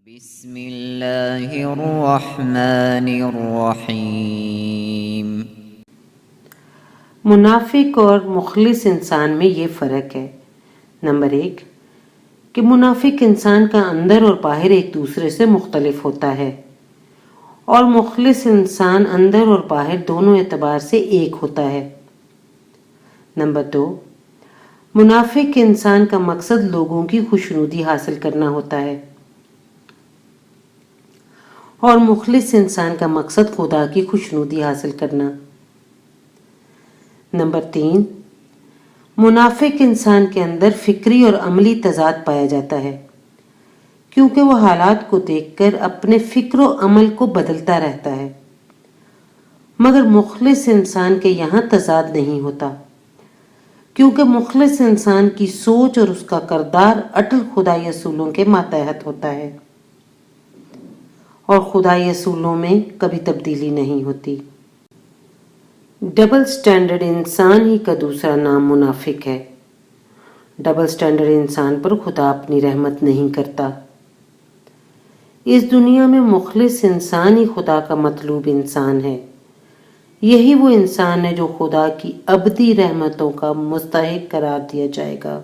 بسم اللہ الرحمن الرحیم۔ منافق اور مخلص انسان میں یہ فرق ہے۔ نمبر 1 کہ منافق انسان کا اندر اور باہر ایک دوسرے سے مختلف ہوتا ہے، اور مخلص انسان اندر اور باہر دونوں اعتبار سے ایک ہوتا ہے۔ نمبر 2 منافق انسان کا مقصد لوگوں کی خوشنودی حاصل کرنا ہوتا ہے، اور مخلص انسان کا مقصد خدا کی خوشنودی حاصل کرنا۔ نمبر 3 منافق انسان کے اندر فکری اور عملی تضاد پایا جاتا ہے، کیونکہ وہ حالات کو دیکھ کر اپنے فکر و عمل کو بدلتا رہتا ہے، مگر مخلص انسان کے یہاں تضاد نہیں ہوتا، کیونکہ مخلص انسان کی سوچ اور اس کا کردار اٹل خدائی اصولوں کے ماتحت ہوتا ہے، اور خدائی اصولوں میں کبھی تبدیلی نہیں ہوتی۔ ڈبل سٹینڈرڈ انسان ہی کا دوسرا نام منافق ہے۔ ڈبل سٹینڈرڈ انسان پر خدا اپنی رحمت نہیں کرتا۔ اس دنیا میں مخلص انسان ہی خدا کا مطلوب انسان ہے۔ یہی وہ انسان ہے جو خدا کی ابدی رحمتوں کا مستحق قرار دیا جائے گا۔